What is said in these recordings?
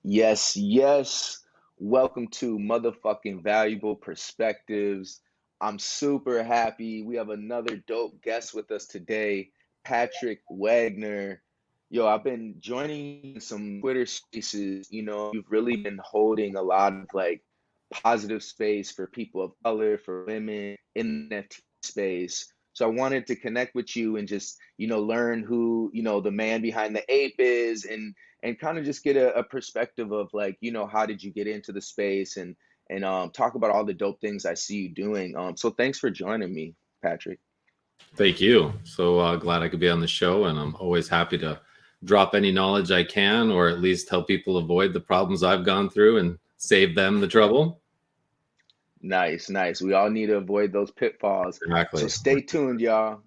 Yes, yes. Welcome to motherfucking Valuable Perspectives. I'm super happy. We have another dope guest with us today, Patrick Wagner. Yo, I've been joining some Twitter spaces. You've really been holding a lot of like positive space for people of color, for women in the NFT space. So I wanted to connect with you and just, learn who, the man behind the ape is and kind of just get a perspective of like, how did you get into the space and talk about all the dope things I see you doing. So thanks for joining me, Patrick. Thank you. So glad I could be on the show, and I'm always happy to drop any knowledge I can, or at least help people avoid the problems I've gone through and save them the trouble. Nice, nice. We all need to avoid those pitfalls. So Exactly. stay tuned, y'all.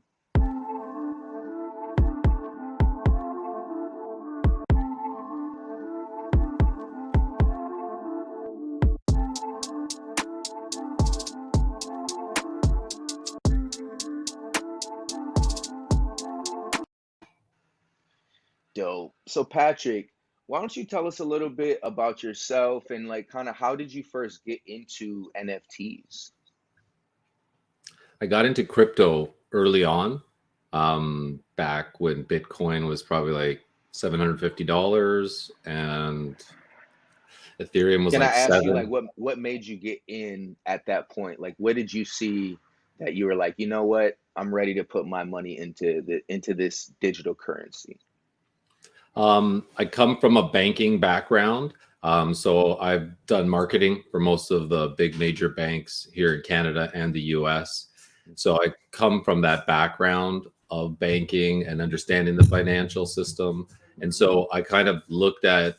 Dope. So Patrick, why don't you tell us a little bit about yourself and like kind of how did you first get into NFTs? I got into crypto early on, back when Bitcoin was probably like $750 and Ethereum was Can I like ask you like seven. what made you get in at that point? Like what did you see that you were like, you know what? I'm ready to put my money into this digital currency. I come from a banking background. So I've done marketing for most of the big major banks here in Canada and the US. So I come from that background of banking and understanding the financial system. And so I kind of looked at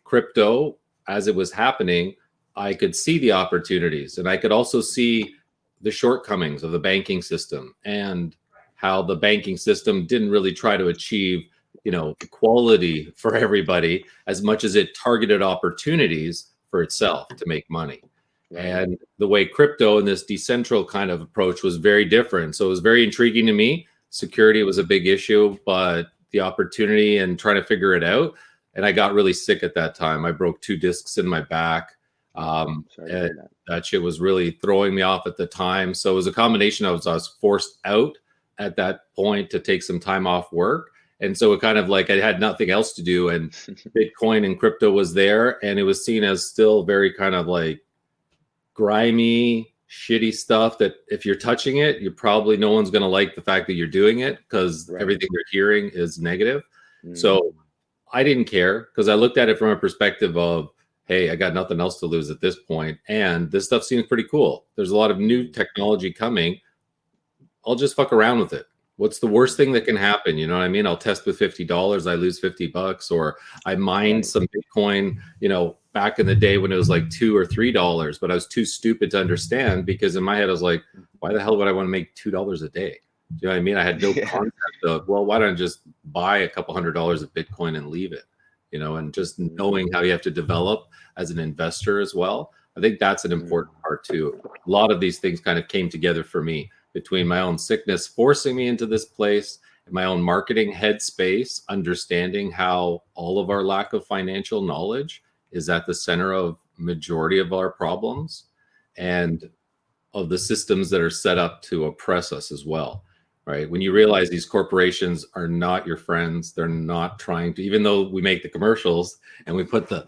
crypto as it was happening. I could see the opportunities, and I could also see the shortcomings of the banking system and how the banking system didn't really try to achieve equality for everybody as much as it targeted opportunities for itself to make money. Right. And the way crypto and this decentral kind of approach was very different. So it was very intriguing to me. Security was a big issue, but the opportunity and trying to figure it out. And I got really sick at that time. I broke 2 discs in my back. Sorry to And hear that. that shit was really throwing me off at the time. So it was a combination of I was forced out at that point to take some time off work. And so it kind of like I had nothing else to do. And Bitcoin and crypto was there. And it was seen as still very kind of like grimy, shitty stuff that if you're touching it, you probably no one's going to like the fact that you're doing it because Right. everything they're hearing is negative. So Mm, I didn't care because I looked at it from a perspective of, hey, I got nothing else to lose at this point, and this stuff seems pretty cool. There's a lot of new mm, technology coming. I'll just fuck around with it. What's the worst thing that mm. can happen? You know what I mean? I'll test with $50, I lose $50, or I mined Right. some Bitcoin, back in the day when it was like $2 or $3, but I was too stupid to understand because in my head I was like, why the hell would I want to make $2 a day? Do you know what I mean? I had no Yeah. concept of, well, why don't I just buy a couple $100 of Bitcoin and leave it? And just Mm, knowing how you have to develop as an investor as well. I think that's an mm, important part too. A lot of these things kind of came together for me between my own sickness forcing me into this place and my own marketing headspace, understanding how all of our lack of financial knowledge is at the center of majority of our problems and of the systems that are set up to oppress us as well. Right. When you realize these corporations are not your friends, they're not trying to, even though we make the commercials and we put the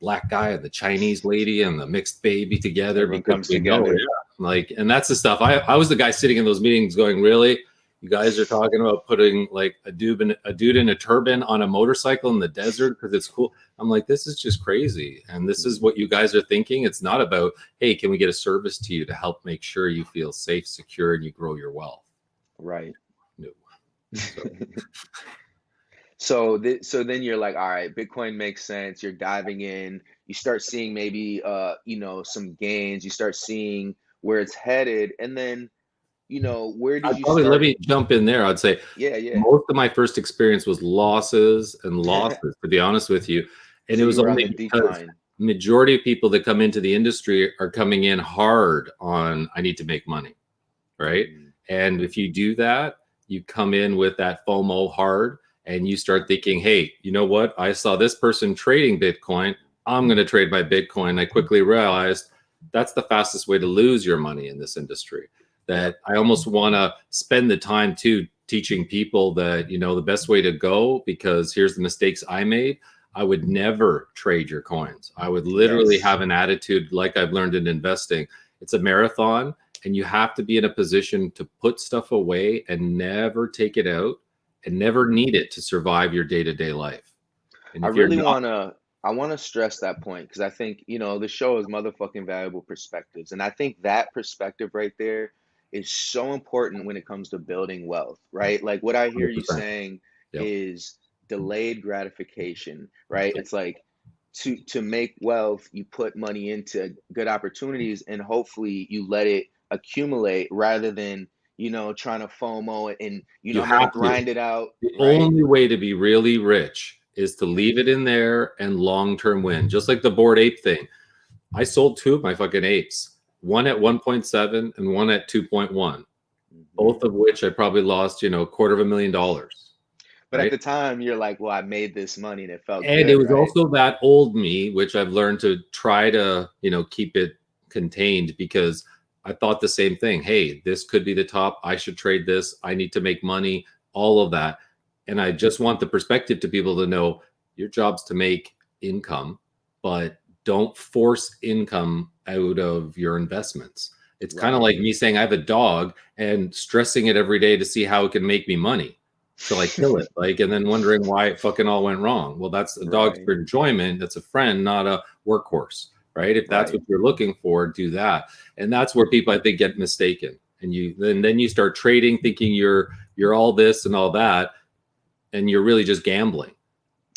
black guy and the Chinese lady and the mixed baby together everyone because comes we know, together. yeah, like, and that's the stuff. I was the guy sitting in those meetings going, really? You guys are talking about putting like a dude in a turban on a motorcycle in the desert because it's cool. I'm like, this is just crazy. And this is Mm, what you guys are thinking. It's not about, hey, can we get a service to you to help make sure you feel safe, secure, and you grow your wealth? right. No. So So then you're like, all right, Bitcoin makes sense. You're diving in. You start seeing maybe some gains. You start seeing where it's headed, and then where did I'd you probably let start? me jump in there. I'd say Yeah, yeah. most of my first experience was losses and losses, to be honest with you. And So it you was were on only the because decline. majority of people that come into the industry are coming in hard on I need to make money, right? Mm, And if you do that, you come in with that FOMO hard and you start thinking, hey, you know what? I saw this person trading Bitcoin. I'm going to trade my Bitcoin. I quickly realized that's the fastest way to lose your money in this industry. That I almost want to spend the time too teaching people that, you know, the best way to go, because here's the mistakes I made. I would never trade your coins. I would literally have an attitude like I've learned in investing. It's a marathon, and you have to be in a position to put stuff away and never take it out and never need it to survive your day-to-day life. And I if you're really not, want to stress that point because I think, you know, the show is motherfucking valuable perspectives. And I think that perspective right there is so important when it comes to building wealth, right? Like what I hear you 100%. saying Yep. is delayed gratification, right? Yep. It's like to make wealth, you put money into good opportunities and hopefully you let it accumulate rather than, you know, trying to FOMO it and, you know, You I'm going to have to. grind it out, The right? only way to be really rich is to Yeah. leave it in there and long-term win. Just like the Bored Ape thing. I sold two of my fucking apes, one at 1.7 and one at 2.1, Mhm. both of which I probably lost, you know, $250,000, But at right? the time, you're like, well, I made this money and it felt And it good, was right? also that old me, which I've learned to try to, you know, keep it contained, because I thought the same thing. Hey, this could be the top. I should trade this. I need to make money, all of that. And I just want the perspective to people to know your job's to make income, but don't force income out of your investments. It's kind of Right. like me saying I have a dog and stressing it every day to see how it can make me money till I kill it, like, and then wondering why it fucking all went wrong. Well, that's a dog's Right. for enjoyment. That's a friend, not a workhorse, right? If that's Right. what you're looking for, do that. And that's where people, I think, get mistaken. And then you start trading, thinking you're all this and all that, and you're really just gambling.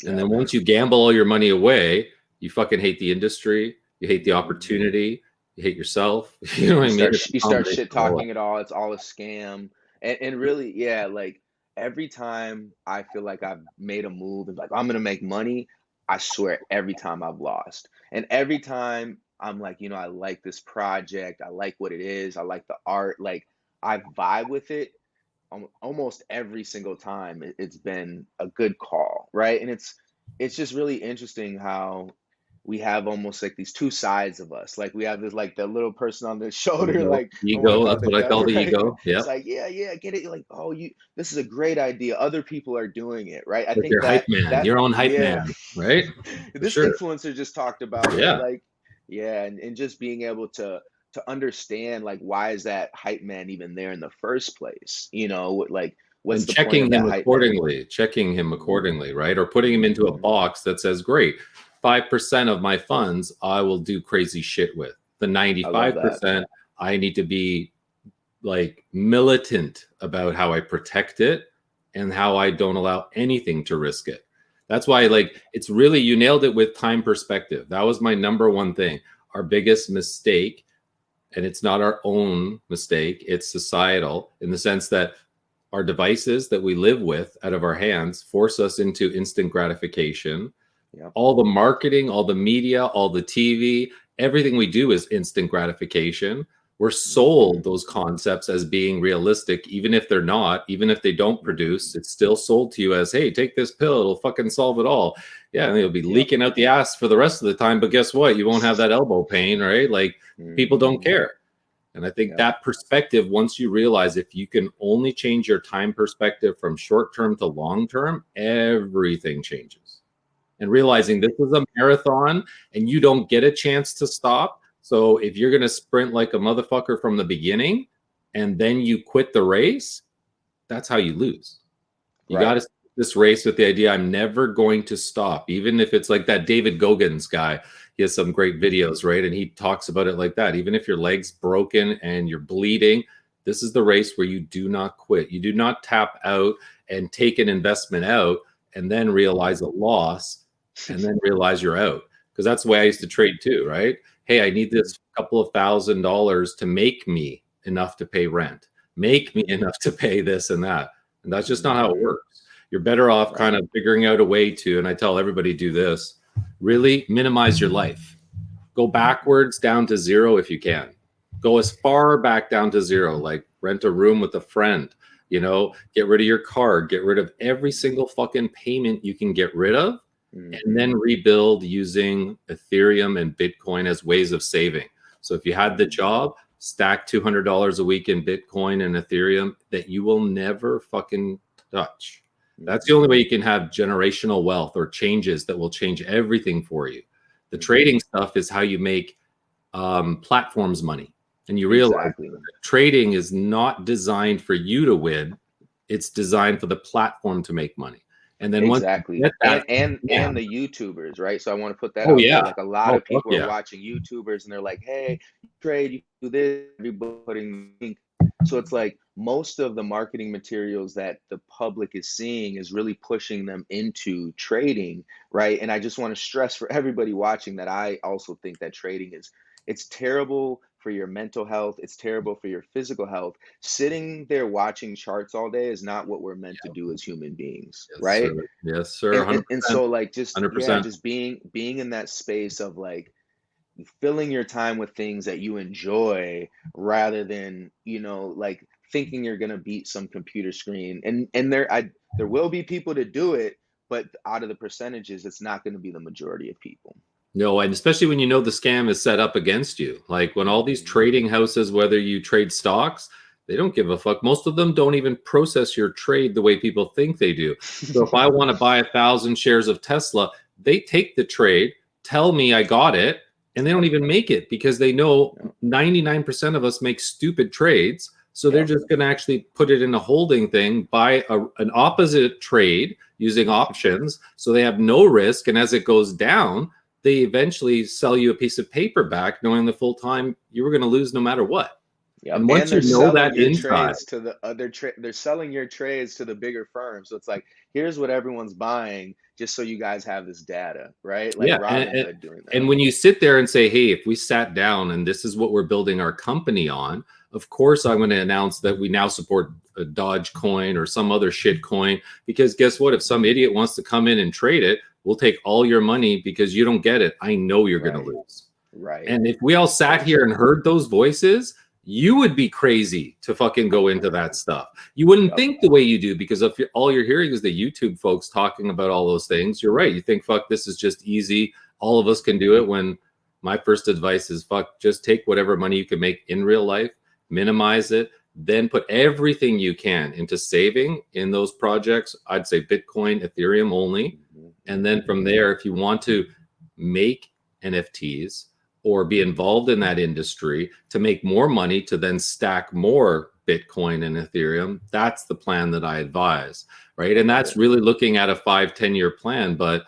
And Yep. then once you gamble all your money away, you fucking hate the industry, you hate the Mhm. opportunity, you hate yourself. You know what I mean? It's a You start combination shit of all talking it all. It's all a scam. And really, yeah, like every time I feel like I've made a move and like I'm gonna make money, I swear every time I've lost. And every time I'm like, you know, I like this project, I like what it is, I like the art, like I vibe with it almost every single time it's been a good call, right? And it's just really interesting how we have almost like these two sides of us. Like we have this like the little person on the shoulder, ego. like I want to Ego, call it that's the what I call devil, the right? ego. It's Yep. like, yeah, yeah, get it. You're like, oh, you this is a great idea. Other people are doing it, right? I Like think your hype that man, that your own hype yeah. man, right? For This sure. influencer just talked about it. Yeah. Like, yeah, and just being able to understand like why is that hype man even there in the first place? You know, like what's And the point of that hype man? checking him Mhm, accordingly, right? Or putting him into a mhm, box that says, great, 5% of my funds I will do crazy shit with. The I love that. 95%, I need to be like militant about how I protect it and how I don't allow anything to risk it. That's why, like, it's really, you nailed it with time perspective. That was my number one thing. Our biggest mistake, and it's not our own mistake, it's societal, in the sense that our devices that we live with out of our hands force us into instant gratification. Yep. All the marketing, all the media, all the TV, everything we do is instant gratification. We're sold Mhm, those concepts as being realistic, even if they're not, even if they don't produce, mhm. it's still sold to you as, hey, take this pill, it'll fucking solve it all. Yeah, and it'll be Yep. leaking out the ass for the rest of the time. But guess what? You won't have that elbow pain, right? Like, people don't Mhm. care. And I think Yep. that perspective, once you realize if you can only change your time perspective from short term to long term, everything changes. And realizing this is a marathon and you don't get a chance to stop. So if you're going to sprint like a motherfucker from the beginning and then you quit the race, that's how you lose. You got Right. to this race with the idea I'm never going to stop, even if it's like that David Goggins guy. He has some great videos, right? And he talks about it like that. Even if your leg's broken and you're bleeding, this is the race where you do not quit. You do not tap out and take an investment out and then realize a loss and then realize you're out. Because that's the way I used to trade too, right? Hey, I need Mhm, this couple of $1,000s to make me enough to pay rent, make me mhm, enough to pay this and that. And that's just not how it mhm. works. You're better off kind Right. of figuring out a way to, and I tell everybody do this, really minimize your life. Go backwards down to zero if you can. Go as far back down to zero, like rent a room with a friend. get rid of your card, get rid of every single fucking payment you can get rid of, and then rebuild using Ethereum and Bitcoin as ways of saving. So if you had the job, stack $200 a week in Bitcoin and Ethereum that you will never fucking touch. That's the only way you can have generational wealth or changes that will change everything for you. The trading stuff is how you make platforms money. And you realize trading is not designed for you to win. It's designed for the platform to make money. And then once you get that, and the YouTubers, right? So I want to put that oh out there. yeah, Like a lot oh of fuck people are yeah, watching YouTubers and they're like, hey, you trade, you do this, everybody putting link. So it's like most of the marketing materials that the public is seeing is really pushing them into trading, right? And I just want to stress for everybody watching that I also think that trading is, it's terrible for your mental health, it's terrible for your physical health. Sitting there watching charts all day is not what we're meant to do as human beings, yes right? sir, yes sir, And 100%, so like just, yeah, 100%. just being in that space of like filling your time with things that you enjoy rather than, like thinking you're gonna beat some computer screen. And there will be people to do it, but out of the percentages, it's not gonna be the majority of people. No, and especially when you know the scam is set up against you. Like when all these trading houses, whether you trade stocks, they don't give a fuck. Most of them don't even process your trade the way people think they do. So if I want to buy 1,000 shares of Tesla, they take the trade, tell me I got it, and they don't even make it because they know 99% of us make stupid trades. So they're just going to actually put it in a holding thing, buy an opposite trade using options. So they have no risk. And as it goes down, they eventually sell you a piece of paper back knowing the full time you were going to lose no matter what. Yep. And And once you they're know selling that your inside, trades to the other they're selling your trades to the bigger firms. So it's like, here's what everyone's buying just so you guys have this data, right? Like yeah. Robinhood doing that. And when you sit there and say, hey, if we sat down and this is what we're building our company on, of course, I'm going to announce that we now support a Dodge coin or some other shit coin. Because guess what? If some idiot wants to come in and trade it, we'll take all your money because you don't get it. I know you're going to lose. Right. And if we all sat here and heard those voices, you would be crazy to fucking go into that stuff. You wouldn't think the way you do because if all you're hearing is the YouTube folks talking about all those things, you're right. You think, fuck, this is just easy. All of us can do it. When my first advice is, fuck, just take whatever money you can make in real life, minimize it, then put everything you can into saving in those projects. I'd say Bitcoin, Ethereum only. And then from there, if you want to make NFTs, or be involved in that industry to make more money to then stack more Bitcoin and Ethereum, that's the plan that I advise, right? And that's really looking at a 5-10 year plan. But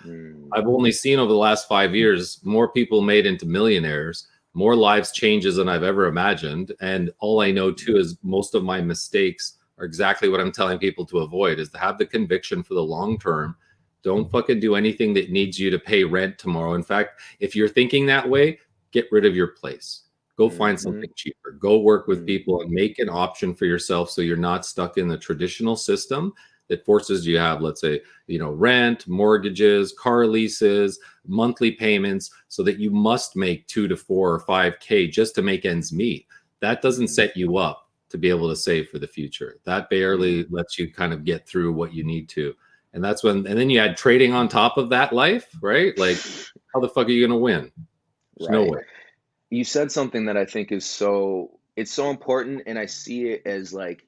I've only seen over the last 5 years, more people made into millionaires, more lives changes than I've ever imagined. And all I know too is most of my mistakes are exactly what I'm telling people to avoid, is to have the conviction for the long term. Don't fucking do anything that needs you to pay rent tomorrow. In fact, if you're thinking that way, get rid of your place. Go find something cheaper. Go work with people and make an option for yourself so you're not stuck in the traditional system that forces you to have, let's say, rent, mortgages, car leases, monthly payments, so that you must make 2 to 4 or 5K just to make ends meet. That doesn't set you up to be able to save for the future. That barely lets you kind of get through what you need to. And that's when, and then you add trading on top of that life, right? Like, how the fuck are you going to win? There's no way. You said something that I think is it's so important, and I see it as like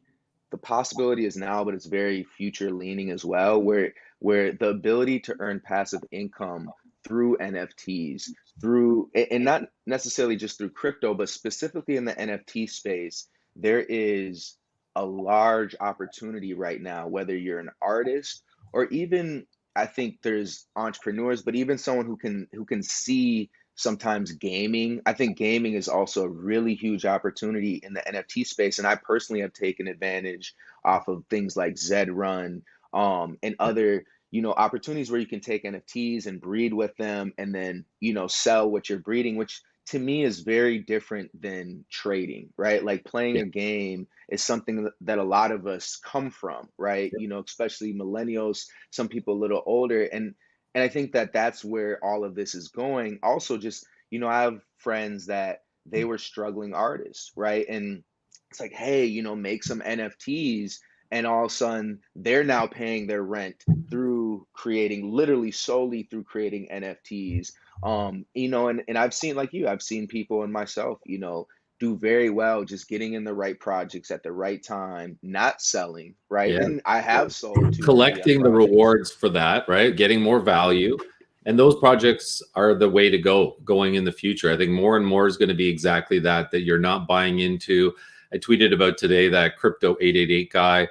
the possibility is now, but it's very future leaning as well, where the ability to earn passive income through NFTs, through and not necessarily just through crypto, but specifically in the NFT space, there is a large opportunity right now, whether you're an artist or even, I think there's entrepreneurs, but even someone who can see sometimes gaming. I think gaming is also a really huge opportunity in the NFT space. And I personally have taken advantage off of things like Zed Run, and other, opportunities where you can take NFTs and breed with them and then, sell what you're breeding, which to me is very different than trading, right? Like playing Yeah. a game is something that a lot of us come from, right? Especially millennials, some people a little older. And I think that that's where all of this is going. Also, just, I have friends that they were struggling artists, right? And it's like, hey, make some NFTs. and all of a sudden they're now paying their rent through creating, literally solely through creating NFTs. And I've seen, like you, I've seen people and myself, do very well just getting in the right projects at the right time, not selling, right? Yeah. And I have sold two or three Collecting the projects. rewards for that, right? Getting more value. And those projects are the way to go going in the future. I think more and more is going to be exactly that, that you're not buying into. I tweeted about today that crypto 888 guy.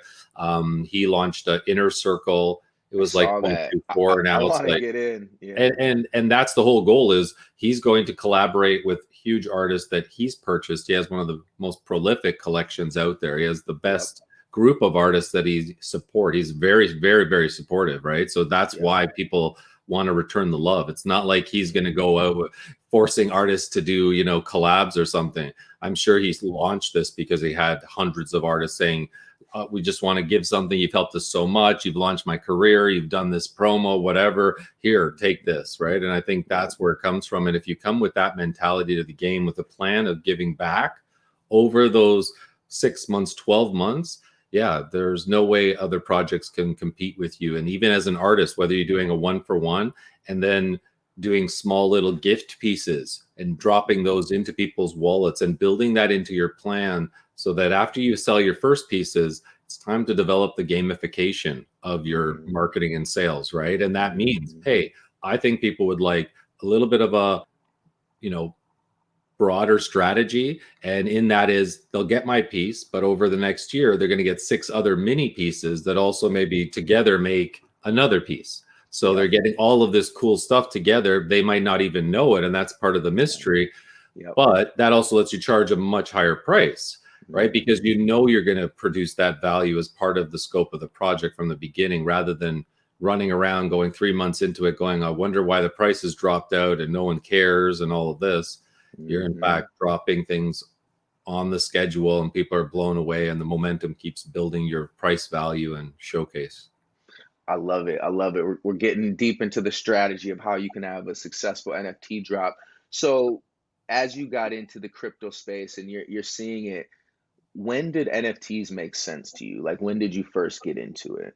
He launched an inner circle. It I was like saw that. I, 0.24. I Now it's want to like, get in. Yeah. and that's the whole goal, is he's going to collaborate with huge artists that he's purchased. He has one of the most prolific collections out there. He has the Yep. best group of artists that he support. He's very, very, very supportive, right? So that's Yep. why people want to return the love. It's not like he's going to go out forcing artists to do, collabs or something. I'm sure he's launched this because he had hundreds of artists saying, we just want to give something. You've helped us so much. You've launched my career. You've done this promo, whatever. Here, take this, right? And I think Yep. that's where it comes from. And if you come with that mentality to the game, with a plan of giving back over those 6 months, 12 months, yeah, there's no way other projects can compete with you. And even as an artist, whether you're doing a 1-for-1 and then doing small little gift pieces and dropping those into people's wallets and building that into your plan, so that after you sell your first pieces, it's time to develop the gamification of your Mhm. marketing and sales, right? And that means, Mhm. hey, I think people would like a little bit of a, you know, broader strategy. And in that is, they'll get my piece, but over the next year, they're going to get 6 other mini pieces that also maybe together make another piece. So they're Yep. getting all of this cool stuff together. They might not even know it. And that's part of the Yeah. mystery. Yep. But that also lets you charge a much higher price, right? Because Mhm. you know you're going to produce that value as part of the scope of the project from the beginning, rather than running around going 3 months into it going, I wonder why the price has dropped out and no one cares and all of this. You're in Mhm. fact dropping things on the schedule and people are blown away, and the momentum keeps building your price value and showcase. I love it. I love it. We're getting deep into the strategy of how you can have a successful NFT drop. So, as you got into the crypto space and you're seeing it, when did NFTs make sense to you? Like, when did you first get into it?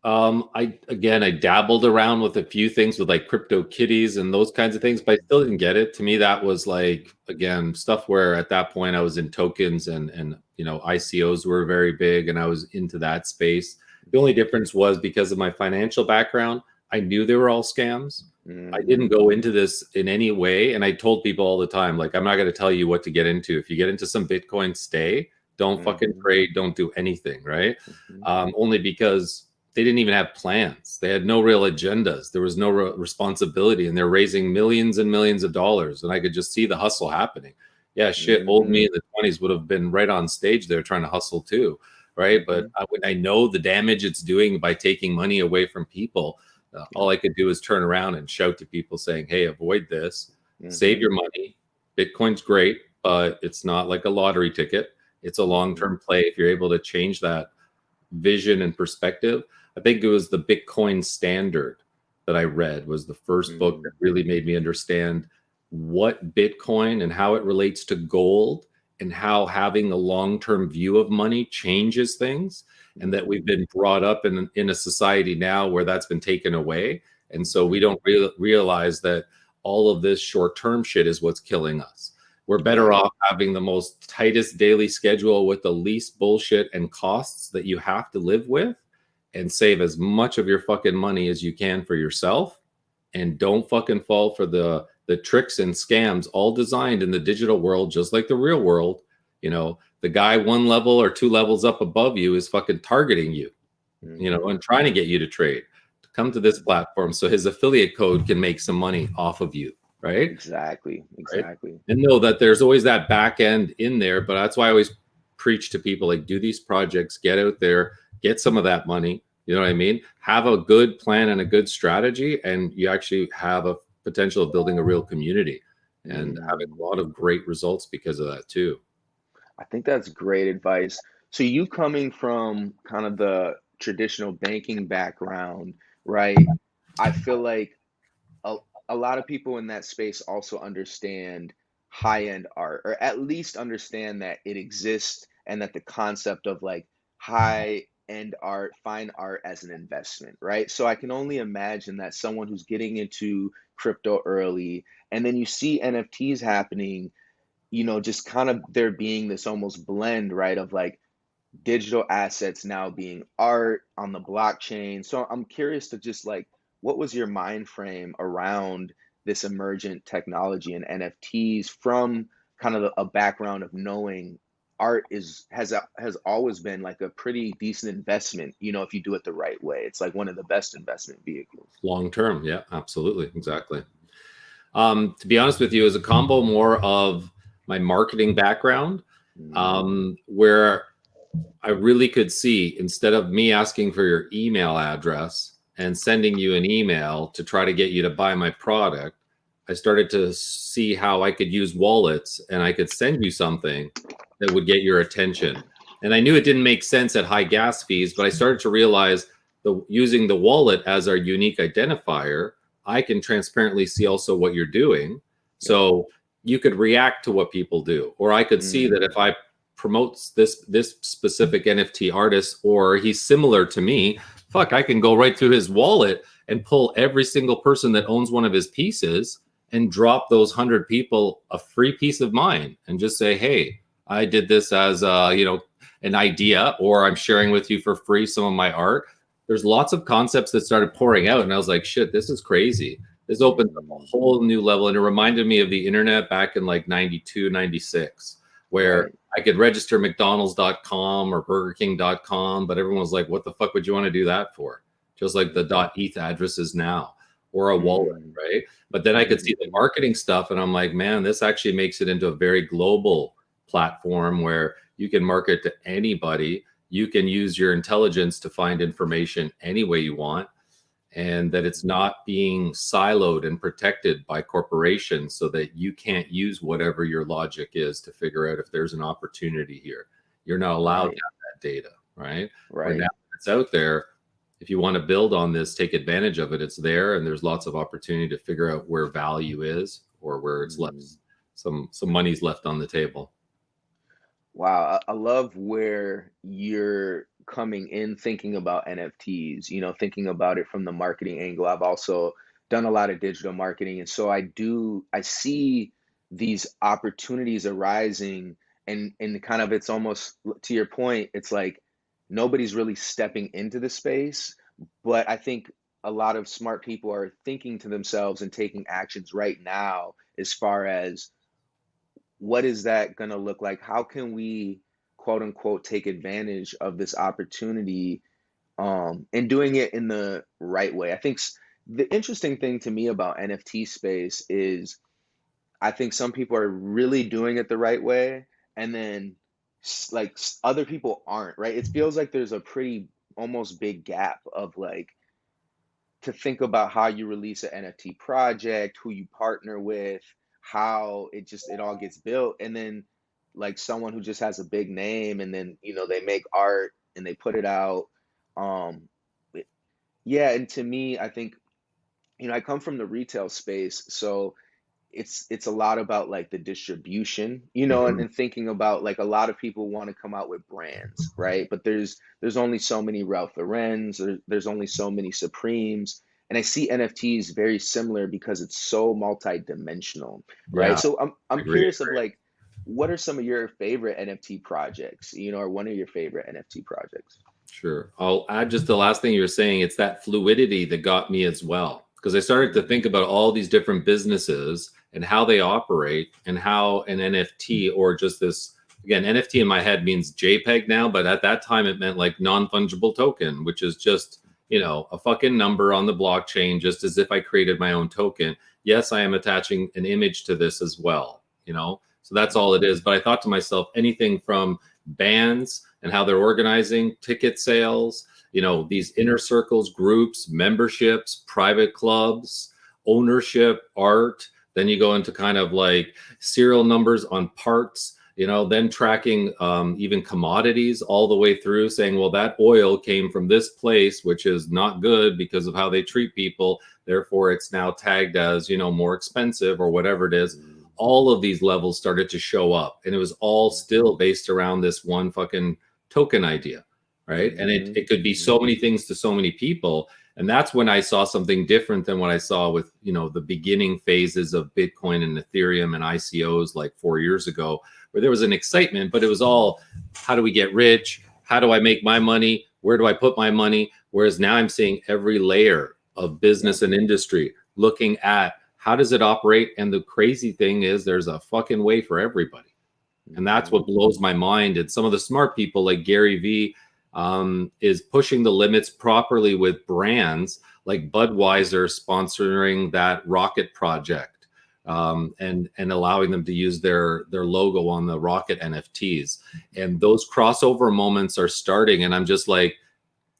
I dabbled around with a few things with like crypto kitties and those kinds of things, but I still didn't get it. To me, that was like, again, stuff where at that point I was in tokens, and ICOs were very big and I was into that space. The only difference was, because of my financial background, I knew they were all scams. I didn't Mhm. go into this in any way, and I told people all the time, like, I'm not going to tell you what to get into. If you get into some Bitcoin, stay. Don't fucking Mhm. trade. Don't do anything, right? Mhm. Only because they didn't even have plans. They had no real agendas. There was no responsibility, and they're raising millions and millions of dollars. And I could just see the hustle happening. Yeah, shit. Old me Mhm. in the 20s would have been right on stage there trying to hustle too, right? But Mhm. when I know the damage it's doing by taking money away from people, all Yep. I could do is turn around and shout to people saying, "Hey, avoid this. Save Mhm. your money. Bitcoin's great, but it's not like a lottery ticket. It's a Mhm. long-term play. If you're able to change that vision and perspective." I think it was the Bitcoin Standard that I read was the first book that Mhm. really made me understand what Bitcoin and how it relates to gold, and how having a long-term view of money changes things, and that we've Mhm. been brought up in a society now where that's been taken away. And so we Mhm. don't realize that all of this short-term shit is what's killing us. We're better Right. off having the most tightest daily schedule with the least bullshit and costs that you have to live with, and save as much of your fucking money as you can for yourself, and don't fucking fall for the tricks and scams, all designed in the digital world just like the real world. The guy 1 level or 2 levels up above you is fucking targeting you, Mhm. and trying to get you to trade, to come to this Mhm. platform so his affiliate code can make some money off of you, right? Exactly. Right? Exactly. And know that there's always that back end in there. But that's why I always preach to people, like, do these projects, get out there, get some of that money. You know what I mean? Have a good plan and a good strategy, and you actually have a potential of building a real community and having Mhm. a lot of great results because of that too. I think that's great advice. So you coming from kind of the traditional banking background, right? I feel like a, a lot of people in that space also understand high-end art, or at least understand that it exists and that the concept of like high end art, fine art as an investment, right? So I can only imagine that someone who's getting into crypto early, and then you see NFTs happening, just kind of there being this almost blend, right, of like digital assets now being art on the blockchain. So I'm curious to just like, what was your mind frame around this emergent technology and NFTs from kind of a background of knowing art has always been like a pretty decent investment, if you do it the right way. It's like one of the best investment vehicles. Long term, yeah, absolutely, exactly. To be honest with you, as a combo more of my marketing background, where I really could see, instead of me asking for your email address and sending you an email to try to get you to buy my product, I started to see how I could use wallets and I could send you something that would get your attention. And I knew it didn't make sense at high gas fees, but I started to realize using the wallet as our unique identifier, I can transparently see also what you're doing. So you could react to what people do, or I could see that if I promotes this specific NFT artist, or he's similar to me, fuck, I can go right through his wallet and pull every single person that owns one of his pieces and drop those 100 people a free piece of mine and just say, hey, I did this as an idea, or I'm sharing with you for free some of my art. There's lots of concepts that started pouring out, and I was like, shit, this is crazy. This opens up a whole new level. And it reminded me of the internet back in like 92, 96, where I could register McDonald's.com or BurgerKing.com, but everyone was like, what the fuck would you want to do that for? Just like the .eth addresses now, or a wallet, right? But then I could see the marketing stuff, and I'm like, man, this actually makes it into a very global platform where you can market to anybody. You can use your intelligence to find information any way you want, and that it's not being siloed and protected by corporations so that you can't use whatever your logic is to figure out if there's an opportunity here. You're not allowed to have that data, right? Or now it's out there. If you want to build on this, take advantage of it. It's there, and there's lots of opportunity to figure out where value is, or where it's left, some money's left on the table. Wow, I love where you're coming in thinking about NFTs, thinking about it from the marketing angle. I've also done a lot of digital marketing. And so I see these opportunities arising, and kind of, it's almost to your point, it's like nobody's really stepping into the space. But I think a lot of smart people are thinking to themselves and taking actions right now as far as what is that going to look like? How can we, quote unquote, take advantage of this opportunity, and doing it in the right way? I think the interesting thing to me about NFT space is I think some people are really doing it the right way, and then other people aren't, right? It feels like there's a pretty almost big gap of like, to think about how you release an NFT project, who you partner with, how it all gets built, and then like someone who just has a big name, and then they make art and they put it out. Um, yeah, and to me, I think I come from the retail space, so it's a lot about like the distribution, and thinking about like a lot of people want to come out with brands, right? But there's only so many Ralph Lauren's, there's only so many Supremes, and I see NFTs very similar because it's so multi-dimensional, right? Yeah, So I'm agree. curious of like, what are some of your favorite NFT projects, or one of your favorite NFT projects? Sure. I'll add just the last thing you were saying. It's that fluidity that got me as well, because I started to think about all these different businesses and how they operate, and how an NFT, or just this, again, NFT in my head means JPEG now, but at that time it meant like non-fungible token, which is just, a fucking number on the blockchain, just as if I created my own token. Yes, I am attaching an image to this as well, so that's all it is. But I thought to myself, anything from bands and how they're organizing ticket sales, these inner circles, groups, memberships, private clubs, ownership, art. Then you go into kind of like serial numbers on parts, then tracking even commodities all the way through, saying, well, that oil came from this place, which is not good because of how they treat people. Therefore, it's now tagged as, more expensive, or whatever it is. all of these levels started to show up, and it was all still based around this one fucking token idea, right? And it could be so many things to so many people. And that's when I saw something different than what I saw with, you know, the beginning phases of Bitcoin and Ethereum and ICOs like 4 years ago, where there was an excitement, but it was all, how do we get rich? How do I make my money? Where do I put my money? Whereas now I'm seeing every layer of business and industry looking at how does it operate? And the crazy thing is there's a fucking way for everybody. And that's what blows my mind. And some of the smart people like Gary Vee is pushing the limits properly with brands like Budweiser sponsoring that rocket project and allowing them to use their logo on the rocket NFTs. And those crossover moments are starting. And I'm just like,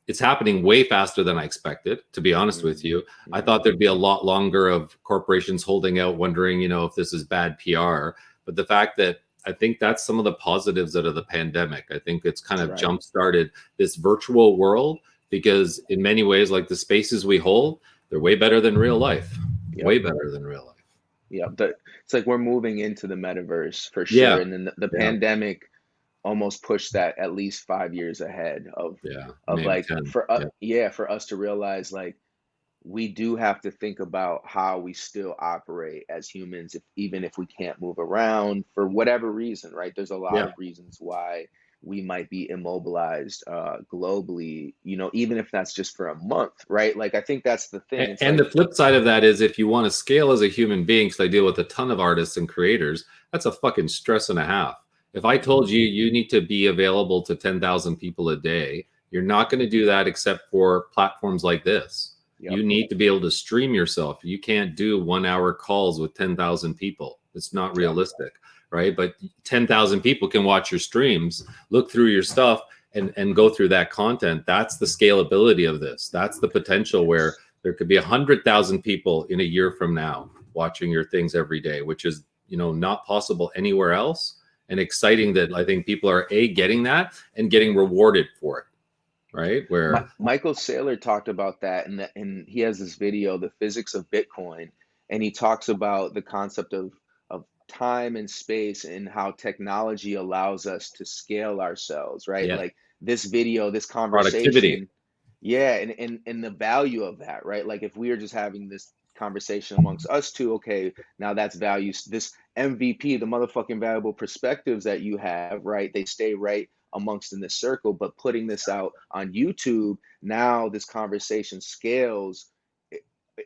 it's happening way faster than I expected, to be honest with you. I thought there'd be a lot longer of corporations holding out, wondering, you know, if this is bad PR. But the fact that I think that's some of the positives out of the pandemic. I think it's kind of jump-started this virtual world, because in many ways, like the spaces we hold, they're way better than real life. Way better than real life. Yeah, it's like we're moving into the metaverse for sure. And then the pandemic almost pushed that at least 5 years ahead of like 10. For us to realize like we do have to think about how we still operate as humans, even if we can't move around for whatever reason, right? There's a lot of reasons why we might be immobilized globally, you know, even if that's just for a month, right? Like I think that's the thing. And the flip side of that is, if you want to scale as a human being, because I deal with a ton of artists and creators, that's a fucking stress and a half. If I told you you need to be available to 10,000 people a day, you're not going to do that except for platforms like this. You need to be able to stream yourself. You can't do 1 hour calls with 10,000 people. It's not realistic, right? But 10,000 people can watch your streams, look through your stuff, and go through that content. That's the scalability of this. That's the potential where there could be 100,000 people in a year from now watching your things every day, which is, you know, not possible anywhere else. And exciting that I think people are getting that and getting rewarded for it, right? Where Michael Saylor talked about that, and he has this video, The Physics of Bitcoin, and he talks about the concept of time and space and how technology allows us to scale ourselves, right? Like this video, this conversation, and the value of that, right? Like if we are just having this conversation amongst us two, okay, now that's value. This MVP, the motherfucking valuable perspectives that you have, right? They stay right amongst in this circle, but putting this out on YouTube, now this conversation scales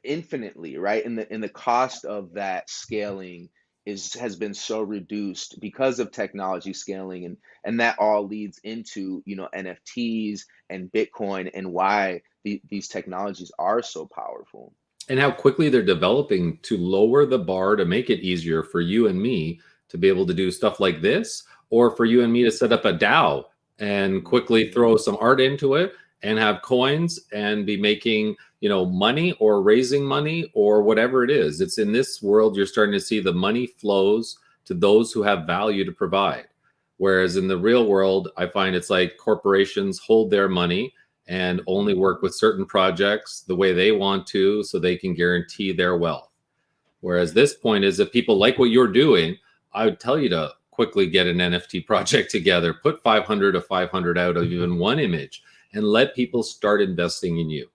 infinitely, right? And the cost of that scaling has been so reduced because of technology scaling, and that all leads into, you know, NFTs and Bitcoin and why these technologies are so powerful. And how quickly they're developing to lower the bar to make it easier for you and me to be able to do stuff like this, or for you and me to set up a DAO and quickly throw some art into it and have coins and be making, you know, money or raising money or whatever it is. It's in this world you're starting to see the money flows to those who have value to provide. Whereas in the real world, I find it's like corporations hold their money and only work with certain projects the way they want to so they can guarantee their wealth. Whereas this point is, if people like what you're doing, I would tell you to quickly get an NFT project together, put 500 to 500 out of even one image, and let people start investing in you.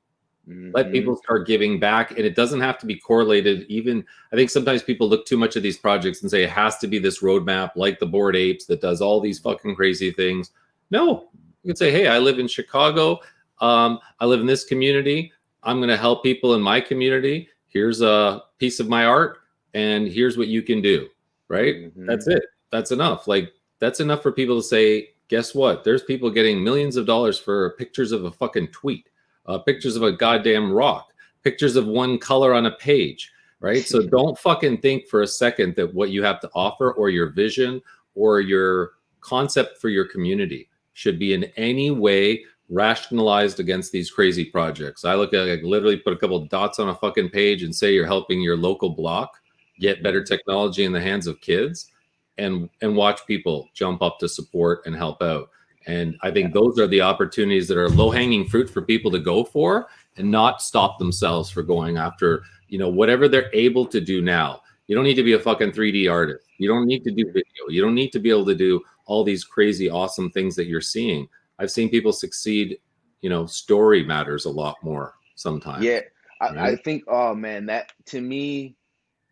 Let people start giving back. And it doesn't have to be correlated. Even, I think sometimes people look too much at these projects and say it has to be this roadmap like the Bored Apes that does all these fucking crazy things. No, you can say, hey, I live in Chicago. I live in this community. I'm going to help people in my community. Here's a piece of my art, and here's what you can do. Right? That's it. That's enough. Like, that's enough for people to say, guess what? There's people getting millions of dollars for pictures of a fucking tweet, pictures of a goddamn rock, pictures of one color on a page. Right? So don't fucking think for a second that what you have to offer or your vision or your concept for your community should be in any way rationalized against these crazy projects. I look at it, like, literally put a couple of dots on a fucking page and say you're helping your local block get better technology in the hands of kids, and watch people jump up to support and help out. And I think those are the opportunities that are low-hanging fruit for people to go for and not stop themselves for going after, you know, whatever they're able to do now. You don't need to be a fucking 3D artist. You don't need to do video. You don't need to be able to do all these crazy, awesome things that you're seeing. I've seen people succeed. Story matters a lot more Yeah, sometimes, I right? think, oh man, that to me,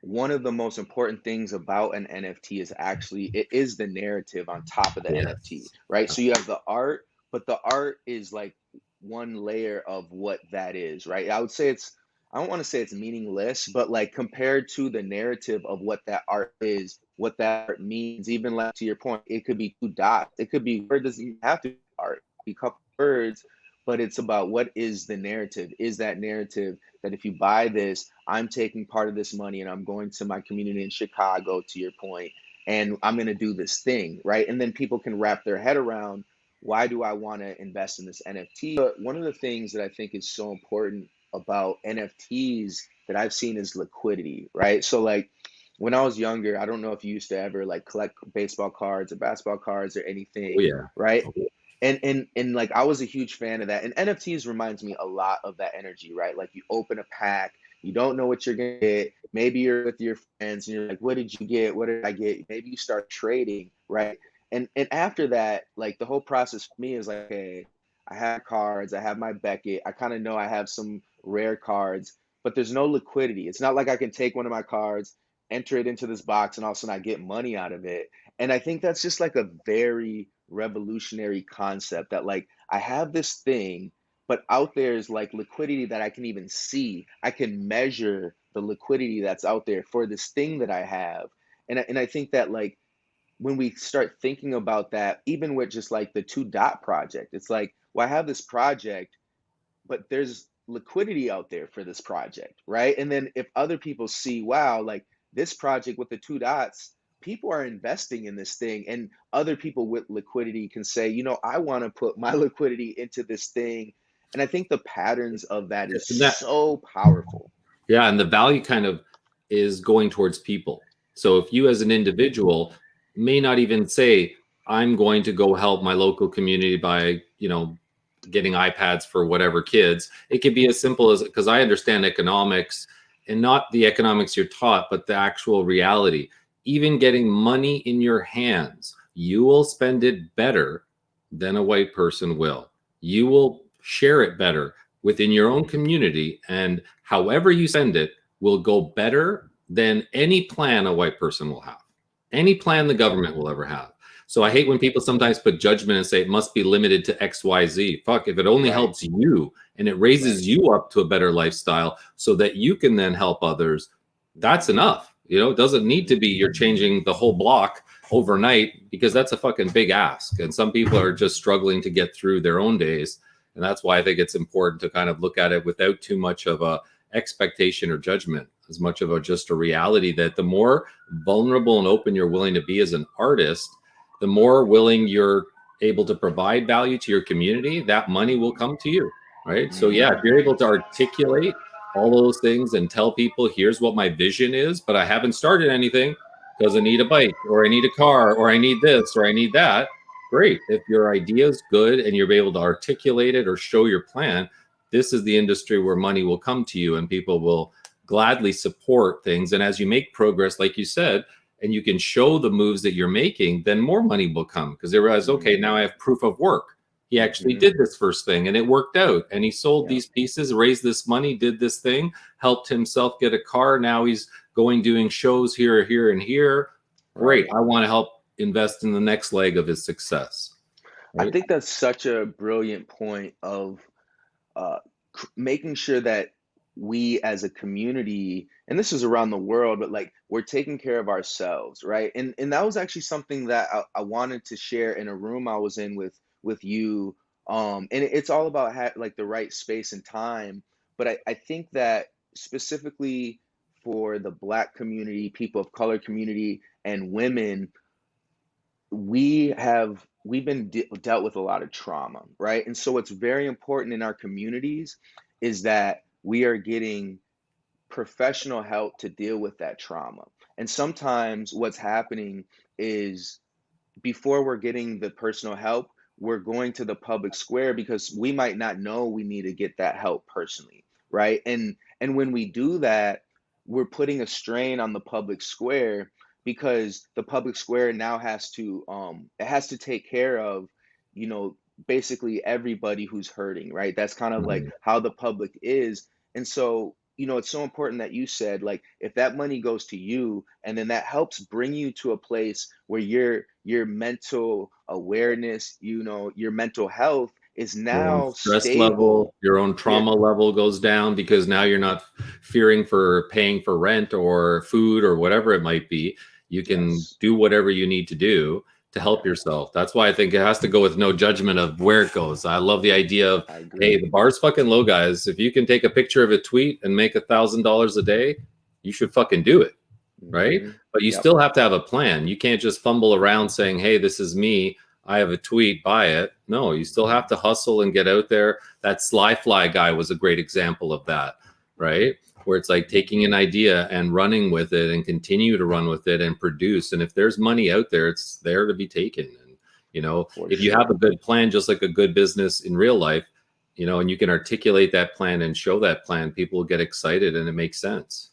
one of the most important things about an NFT is actually it is the narrative on top of the NFT, Yes. right? So you have the art, but the art is like one layer of what that is, right? I would say I don't want to say it's meaningless, but like compared to the narrative of what that art is, what that art means, even like to your point, it could be two dots, it could be, or it doesn't even have to be art, it could be a couple words, but it's about what is the narrative? Is that narrative that if you buy this, I'm taking part of this money and I'm going to my community in Chicago, to your point, and I'm going to do this thing, right? And then people can wrap their head around, why do I want to invest in this NFT? But one of the things that I think is so important about NFTs that I've seen is liquidity, right? So like when I was younger, I don't know if you used to ever like collect baseball cards or basketball cards or Oh anything, yeah. right? Oh, yeah. And like I was a huge fan of that. And NFTs reminds me a lot of that energy, right? Like you open a pack, you don't know what you're gonna get. Maybe you're with your friends and you're like, what did you get? What did I get? Maybe you start trading, right? And after that, like the whole process for me is like, okay, I have cards, I have my Beckett, I kind of know I have some rare cards, but there's no liquidity. It's not like I can take one of my cards, enter it into this box, and all of a sudden I get money out of it. And I think that's just like a very revolutionary concept that like I have this thing, but out there is like liquidity that I can even see. I can measure the liquidity that's out there for this thing that I have. And I think that like when we start thinking about that, even with just like the two dot project, it's like, well, I have this project, but there's liquidity out there for this project, right? And then if other people see, wow, like this project with the two dots, people are investing in this thing, and other people with liquidity can say, I want to put my liquidity into this thing. And I think the patterns of that is And that, so powerful. yeah, and the value kind of is going towards people. So if you as an individual may not even say, I'm going to go help my local community by, getting iPads for whatever kids, it could be as simple as, because I understand economics, and not the economics you're taught, but the actual reality. Even getting money in your hands, you will spend it better than a white person will. You will share it better within your own community, and however you send it will go better than any plan a white person will have, any plan the government will ever have. So I hate when people sometimes put judgment and say it must be limited to XYZ. Fuck, if it only Right, helps you and it right. raises you up to a better lifestyle so that you can then help others, that's enough. It doesn't need to Mhm. be you're changing the whole block overnight, because that's a fucking big ask. And some people are just struggling to get through their own days. And that's why I think it's important to kind of look at it without too much of a expectation or judgment, as much of a just a reality that the more vulnerable and open you're willing to be as an artist, the more willing you're able to provide value to your community, that money will come to you, right? So yeah, if Mm, you're able to articulate all those things and tell people, here's what my vision is, but I haven't started anything because I need a bike or I need a car or I need this or I need that. Great. If your idea is good and you're able to articulate it or show your plan, this is the industry where money will come to you and people will gladly support things. And as you make progress, like you said, and you can show the moves that you're making, then more money will come because they realize, okay, now mm, I have proof of work. He actually mhm. did this first thing and it worked out. And he sold Yeah. these pieces, raised this money, did this thing, helped himself get a car. Now he's doing shows here, here, and here. Great. Right. I want to help invest in the next leg of his success. I Right. think that's such a brilliant point of uh, making sure that we as a community, and this is around the world, but like we're taking care of ourselves, right? And that was actually something that I wanted to share in a room I was in with you. And it's all about like the right space and time. But I think that specifically for the Black community, people of color community, and women, we've been dealt with a lot of trauma, right? And so what's very important in our communities is that we are getting professional help to deal with that trauma. And sometimes what's happening is before we're getting the personal help, we're going to the public square because we might not know we need to get that help personally, right? And when we do that, we're putting a strain on the public square, because the public square now has to it has to take care of, you know, basically everybody who's hurting, right? That's kind of like Mhm. how the public is. And so, you know, it's so important that you said, like, if that money goes to you, and then that helps bring you to a place where your mental awareness, you know, your mental health is Your own now stress level, stable. your own Yeah. trauma level goes down because now you're not fearing for paying for rent or food or whatever it might be. You can Yes. do whatever you need to do to help yourself. That's why I think it has to go with no judgment of where it goes. I love the idea of, I hey, agree. the bar's fucking low, guys. If you can take a picture of a tweet and make $1,000 a day, you should fucking do it, right? Hmm. But you Yep. still have to have a plan. You can't just fumble around saying, hey, this is me. I have a tweet, buy it. No, you still have to hustle and get out there. That Sly Fly guy was a great example of that, right? Where it's like taking an idea and running with it and continue to run with it and produce. And if there's money out there, it's there to be taken. And, you know, For if you have a sure. good plan, just like a good business in real life, you know, and you can articulate that plan and show that plan, people will get excited and it makes sense.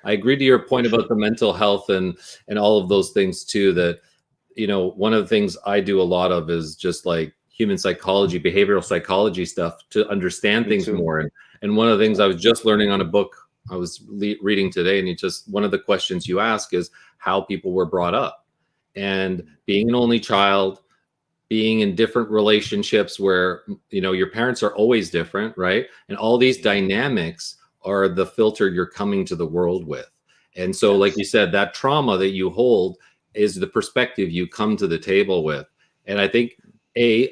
I agree to your For point about sure. the mental health and all of those things too, that you know, one of the things I do a lot of is just like human psychology, behavioral psychology stuff to understand Me things too. more. And one of the things Yep. I was just learning on a book I was reading today, and it just one of the questions you ask is how people were brought up. And being an only child, being in different relationships where, you know, your parents are always different, right? And all these Hmm. dynamics are the filter you're coming to the world with. And so, like you Yes. said, that trauma that you hold is the perspective you come to the table with. And I think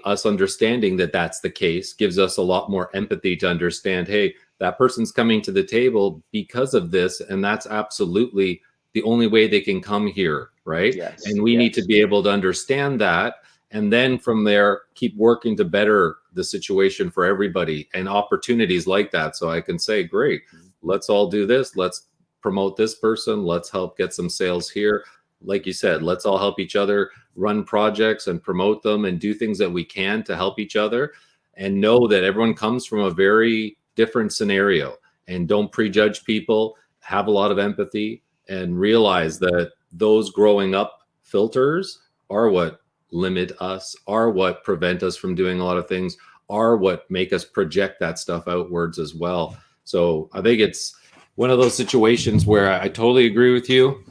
us understanding that that's the case gives us a lot more empathy to understand, hey, that person's coming to the table because of this, and that's absolutely the only way they can come here, right? Yes. And we need to Yes. be able to understand that, and then from there keep working to better the situation for everybody and opportunities like that. So I can say, great, let's all do this, let's promote this person, let's help get some sales here. Like you said, let's all help each other run projects and promote them and do things that we can to help each other, and know that everyone comes from a very different scenario. And don't prejudge people, have a lot of empathy, and realize that those growing up filters are what limit us, are what prevent us from doing a lot of things, are what make us project that stuff outwards as well. So I think it's one of those situations where I totally agree with you.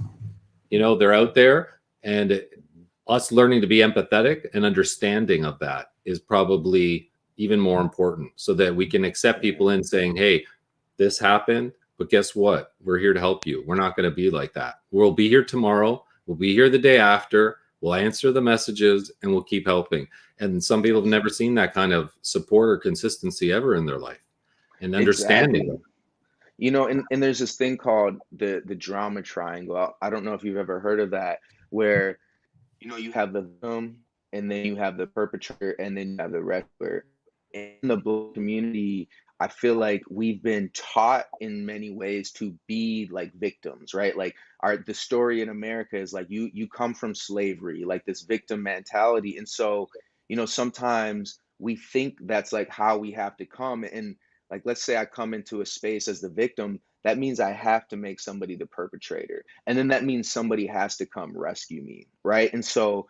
You know, they're out there, and us learning to be empathetic and understanding of that is probably even more important, so that we can accept Yeah. people in saying, hey, this happened, but guess what? We're here to help you. We're not going to be like that. We'll be here tomorrow. We'll be here the day after. We'll answer the messages and we'll keep helping. And some people have Yes. never seen that kind of support or consistency ever in their life, and understanding Exactly. them. You know, and there's this thing called the drama triangle. I don't know if you've ever heard of that, where, you know, you have the victim, and then you have the perpetrator, and then you have the rescuer. In the Black community, I feel like we've been taught in many ways to be like victims, right? Like, our the story in America is like, you come from slavery, like this victim mentality. And so, you know, sometimes we think that's like how we have to come. And like, let's say I come into a space as the victim, that means I have to make somebody the perpetrator. And then that means somebody has to come rescue me, right? And so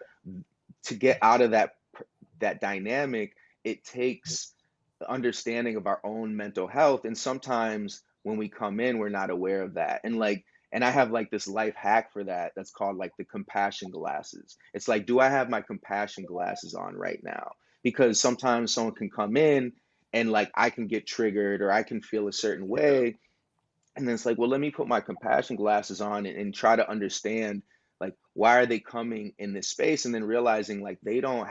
to get out of that dynamic, it takes the understanding of our own mental health. And sometimes when we come in, we're not aware of that. And like, and I have like this life hack for that, that's called like the compassion glasses. It's like, do I have my compassion glasses on right now? Because sometimes someone can come in, and like I can get triggered, or I can feel a certain Yeah. way, and then it's like, well, let me put my compassion glasses on, and try to understand, like, why are they coming in this space? And then realizing like that they don't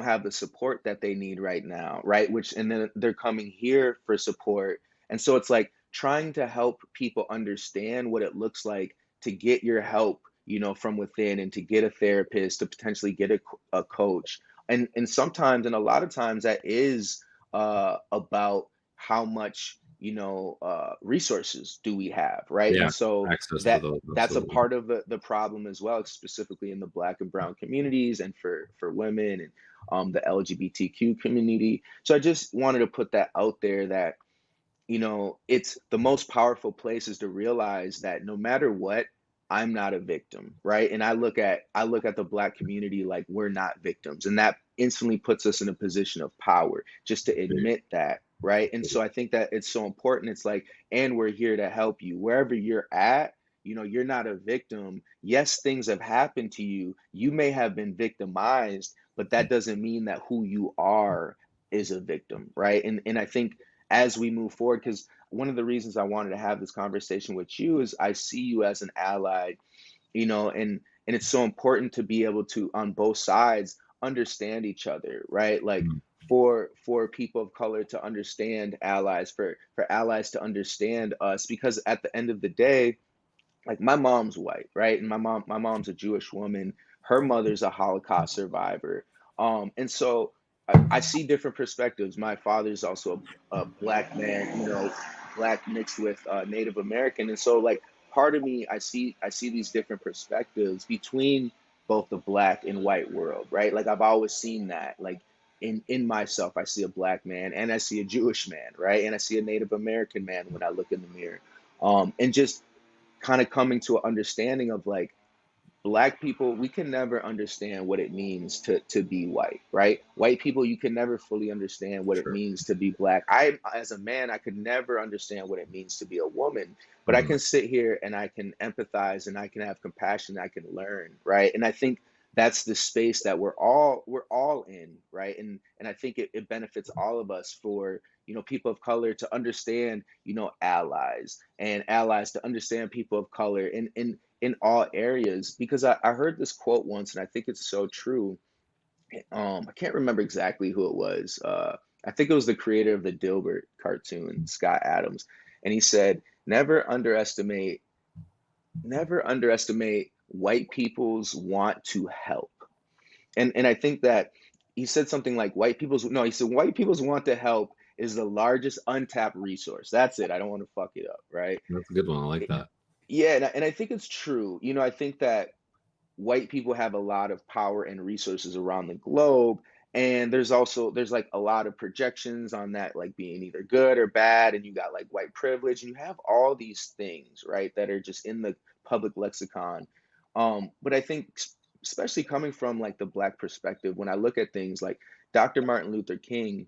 have the support that they need right now, right? Which, and then they're coming here for support. And so it's like trying to help people understand what it looks like to get your help, you know, from within, and to get a therapist, to potentially get a coach. And sometimes, and a lot of times, that is about how much, you know, resources do we have, right? Yeah. And so Access to those. that's a Absolutely. part of the problem as well, specifically in the Black and brown communities, and for women, and the LGBTQ community. So I just wanted to put that out there, that it's the most powerful place is to realize that no matter what, I'm not a victim, right? And I look at the Black community like we're not victims, and that instantly puts us in a position of power just to admit that, right? And so I think that it's so important. It's like, and we're here to help you wherever you're at. You're not a victim. Yes, things have happened to you. You may have been victimized, but that doesn't mean that who you are is a victim, right? And I think as we move forward, because one of the reasons I wanted to have this conversation with you is I see you as an ally, and it's so important to be able to, on both sides, understand each other, right? Like Mm. for people of color to understand allies, for allies to understand us, because at the end of the day, like my mom's white, right? And my mom's a Jewish woman. Her mother's a Holocaust survivor. And so I see different perspectives. My father's also a Black man, Black mixed with Native American. And so like part of me, I see these different perspectives between both the Black and white world, right? Like I've always seen that. Like in myself, I see a Black man and I see a Jewish man, right? And I see a Native American man when I look in the mirror. And just kind of coming to an understanding of like Black people, we can never understand what it means to be white, right? White people, you can never fully understand what it Sure. means to be Black. I, as a man, I could never understand what it means to be a woman, but I Mm. can sit here and I can empathize and I can have compassion, I can learn, right? And I think that's the space that we're all in, right? And I think it benefits all of us for, people of color to understand, allies, and allies to understand people of color in all areas, because I heard this quote once and I think it's so true. I can't remember exactly who it was. I think it was the creator of the Dilbert cartoon, Scott Adams, and he said, never underestimate white people's want to help. And I think that he said something like he said white people's want to help is the largest untapped resource. That's it. I don't want to fuck it up, right? That's a good one. I like It- that. yeah, and I think it's true. I think that white people have a lot of power and resources around the globe, and there's like a lot of projections on that, like being either good or bad, and you got like white privilege, and you have all these things, right, that are just in the public lexicon. But I think especially coming from like the Black perspective, when I look at things like Dr. Martin Luther King,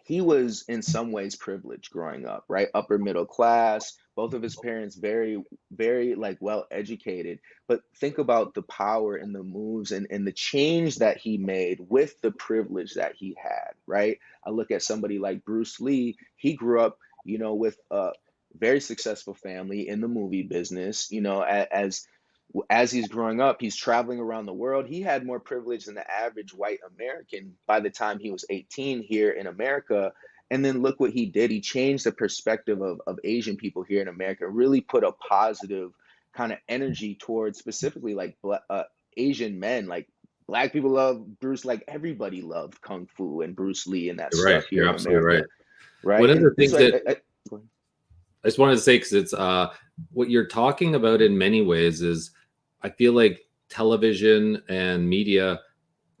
he was in some ways privileged growing up, right? Upper middle class, both of his parents very, very like well educated. But think about the power and the moves and the change that he made with the privilege that he had, right? I look at somebody like Bruce Lee, he grew up, with a very successful family in the movie business, as he's growing up, he's traveling around the world. He had more privilege than the average white American by the time he was 18 here in America. And then look what he did. He changed the perspective of Asian people here in America, really put a positive kind of energy towards specifically like Asian men. Like Black people love Bruce, like everybody loved Kung Fu and Bruce Lee and that You're right. stuff here You're in absolutely America, right. One right? of the And things so that go ahead. I just wanted to say, because it's what you're talking about in many ways is, I feel like television and media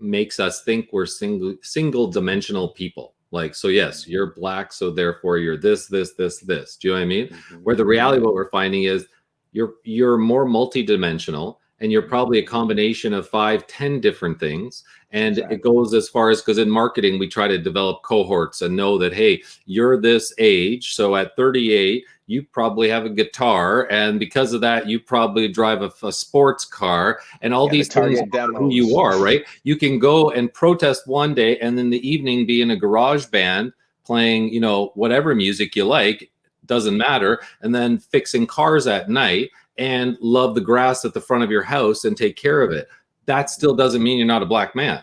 makes us think we're single dimensional people. Like, so yes, you're Black, so therefore you're this, this, this, this. Do you know what I mean? Mhm, Where the mhm. reality, what we're finding is you're more multidimensional, and you're probably a combination of 5, 10 different things. And it Exactly. goes as far as, because in marketing we try to develop cohorts and know that, hey, you're this age, so at 38 you probably have a guitar, and because of that you probably drive a sports car, and all Yeah, the these things target are who you demos. are, right? You can go and protest one day and then the evening be in a garage band playing, whatever music you like, doesn't matter, and then fixing cars at night, and love the grass at the front of your house and take care of it. That still doesn't mean you're not a Black man,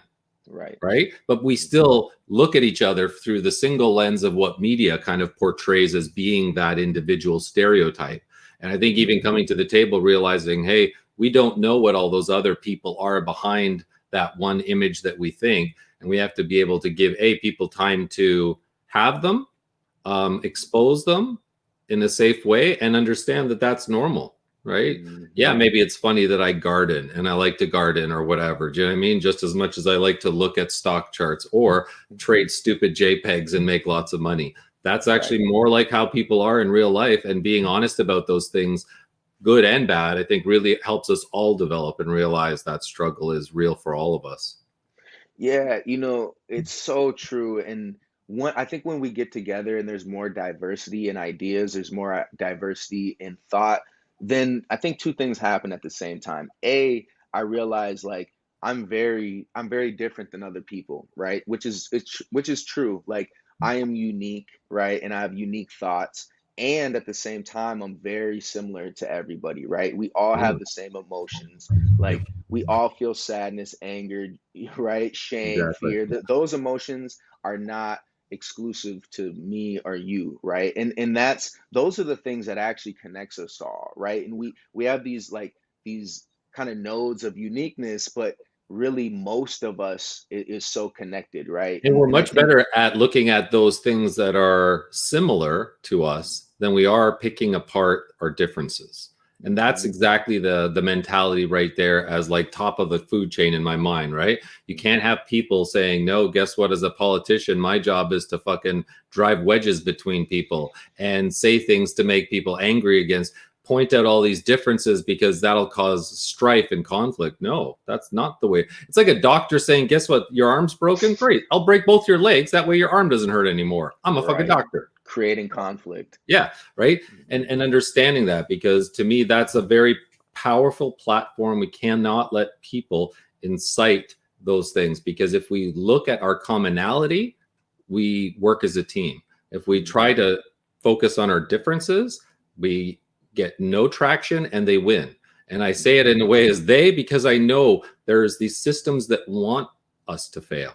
Right. right? But we Mhm. still look at each other through the single lens of what media kind of portrays as being that individual stereotype. And I think even coming to the table realizing, hey, we don't know what all those other people are behind that one image that we think, and we have to be able to give people time to have them, expose them in a safe way, and understand that that's normal, right? Yeah, Mhm. maybe it's funny that I garden and I like to garden or whatever. Do you know what I mean? Just as much as I like to look at stock charts or trade stupid JPEGs and make lots of money. That's Right. actually more like how people are in real life, and being honest about those things, good and bad, I think really helps us all develop and realize that struggle is real for all of us. Yeah, it's so true. And I think when we get together and there's more diversity in ideas, there's more diversity in thought, then I think two things happen at the same time. A, I realize like I'm very different than other people, right? Which is true. Like I am unique, right? And I have unique thoughts. And at the same time, I'm very similar to everybody, right? We all have Mm, the same emotions. Like we all feel sadness, anger, right? Shame, exactly. fear. Those emotions are not exclusive to me or you, right? And that's those are the things that actually connects us all, right? And we have these kind of nodes of uniqueness, but really most of us is so connected, right? And And we're and I much think better at looking at those things that are similar to us than we are picking apart our differences. And that's Mhm, exactly the mentality right there, as like top of the food chain in my mind, right? You can't mhm, have people saying, no, guess what? As a politician, my job is to fucking drive wedges between people and say things to make people angry against, point out all these differences because that'll cause strife and conflict. No, that's not the way. It's like a doctor saying, guess what? Your arm's broken. Great. I'll break both your legs. That way your arm doesn't hurt anymore. I'm a fucking right. doctor. Creating conflict. Yeah. Right. And Mhm, and understanding that, because to me, that's a very powerful platform. We cannot let people incite those things, because if we look at our commonality, we work as a team. If we try mhm, to focus on our differences, we get no traction and they win. And I say it mhm, in a way as they, because I know there's these systems that want us to fail.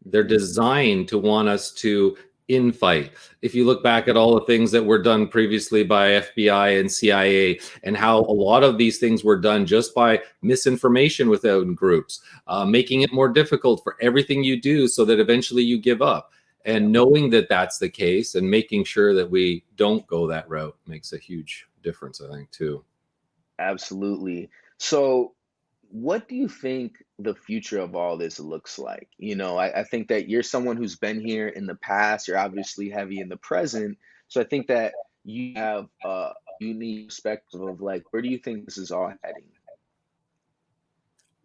They're mhm, designed to want us to infight. If you look back at all the things that were done previously by FBI and CIA, and how a lot of these things were done just by misinformation within groups, making it more difficult for everything you do so that eventually you give up. yeah. And knowing that that's the case and making sure that we don't go that route makes a huge difference, I think, too. Absolutely. So, what do you think the future of all this looks like? I think that you're someone who's been here in the past, you're obviously heavy in the present. So, I think that you have a unique perspective of like, where do you think this is all heading?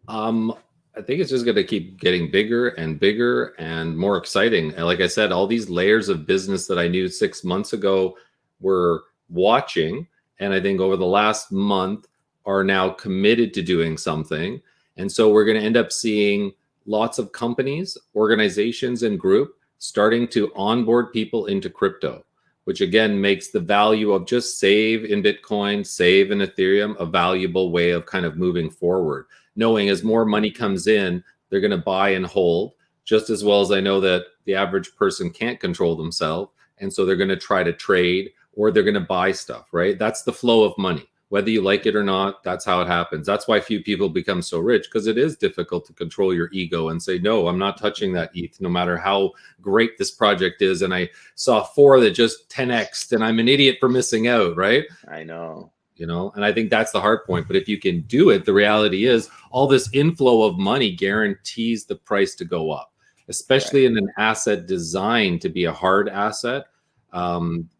Um, I think it's just going to keep getting bigger and bigger and more exciting. And like I said, all these layers of business that I knew 6 months ago were watching, and I think over the last month are now committed to doing something. And so we're going to end up seeing lots of companies, organizations, and group starting to onboard people into crypto, which again makes the value of just save in Bitcoin, save in Ethereum a valuable way of kind of moving forward, knowing as more money comes in, they're going to buy and hold, just as well as I know that the average person can't control themselves. And so they're going to try to trade or they're going to buy stuff, right? That's the flow of money. Whether you like it or not, that's how it happens. That's why few people become so rich, because it is difficult to control your ego and say, no, I'm not touching that ETH, no matter how great this project is. And I saw four that just 10x'd and I'm an idiot for missing out, right? I know. And I think that's the hard point. But if you can do it, the reality is all this inflow of money guarantees the price to go up, especially Right. in an asset designed to be a hard asset.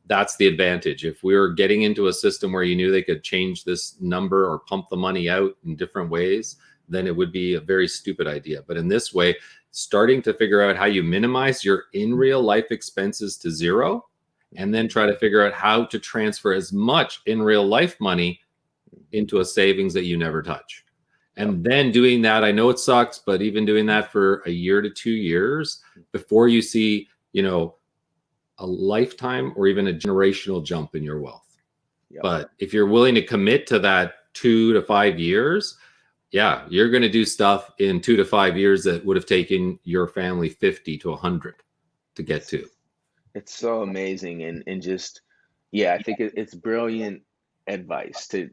That's the advantage. If we were getting into a system where you knew they could change this number or pump the money out in different ways, then it would be a very stupid idea. But in this way, starting to figure out how you minimize your in real life expenses to zero, and then Mhm, try to figure out how to transfer as much in real life money mhm. into a savings that you never touch. Yep. And then doing that, I know it sucks, but even doing that for a year to 2 years before you see, a lifetime or even a generational jump in your wealth. Yep. But if you're willing to commit to that 2 to 5 years, yeah, you're going to do stuff in 2 to 5 years that would have taken your family 50 to 100 to get It's to. it's so amazing and just yeah, I think it's brilliant advice to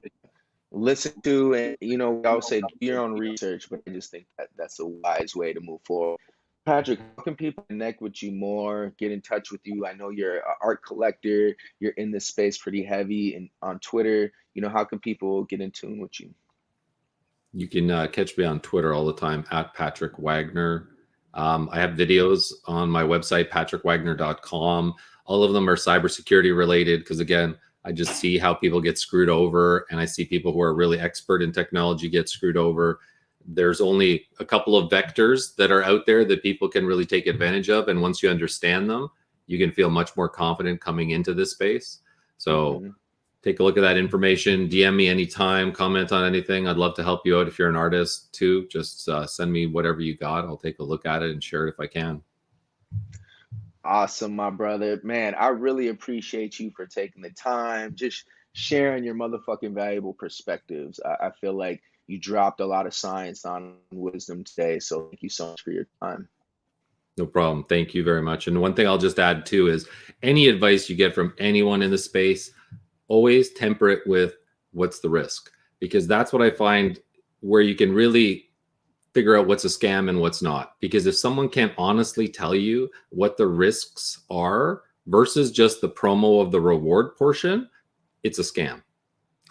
listen to. And we always say do your own research, but I just think that that's a wise way to move forward. Patrick, how can people connect with you more, get in touch with you? I know you're an art collector, you're in this space pretty heavy and on Twitter. How can people get in tune with you? You can catch me on Twitter all the time at Patrick Wagner. I have videos on my website, patrickwagner.com. All of them are cybersecurity related because, again, I just see how people get screwed over, and I see people who are really expert in technology get screwed over. There's only a couple of vectors that are out there that people can really take advantage of, and once you understand them, you can feel much more confident coming into this space. So take a look at that information. DM me anytime, comment on anything. I'd love to help you out. If you're an artist too, just send me whatever you got. I'll take a look at it and share it if I can. Awesome, my brother. Man, I really appreciate you for taking the time, just sharing your motherfucking valuable perspectives. I feel like you dropped a lot of science on wisdom today. So thank you so much for your time. No problem. Thank you very much. And one thing I'll just add too is any advice you get from anyone in the space, always temper it with what's the risk, because that's what I find where you can really figure out what's a scam and what's not. Because if someone can't honestly tell you what the risks are versus just the promo of the reward portion, it's a scam.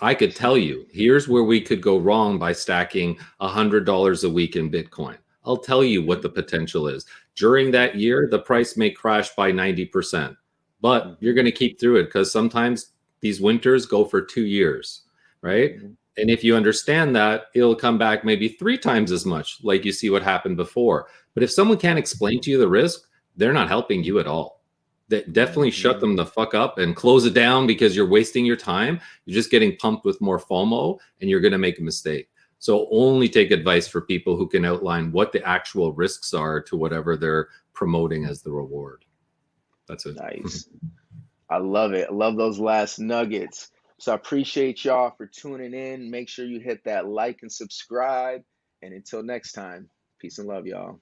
I could tell you, here's where we could go wrong by stacking $100 a week in Bitcoin. I'll tell you what the potential is. During that year, the price may crash by 90%, but you're going to keep through it because sometimes these winters go for 2 years, right? And if you understand that, it'll come back maybe 3 times as much, like you see what happened before. But if someone can't explain to you the risk, they're not helping you at all. That definitely shut them the fuck up and close it down, because you're wasting your time. You're just getting pumped with more FOMO and you're going to make a mistake. So only take advice for people who can outline what the actual risks are to whatever they're promoting as the reward. That's it. Nice. I love it. I love those last nuggets. So I appreciate y'all for tuning in. Make sure you hit that like and subscribe. And until next time, peace and love, y'all.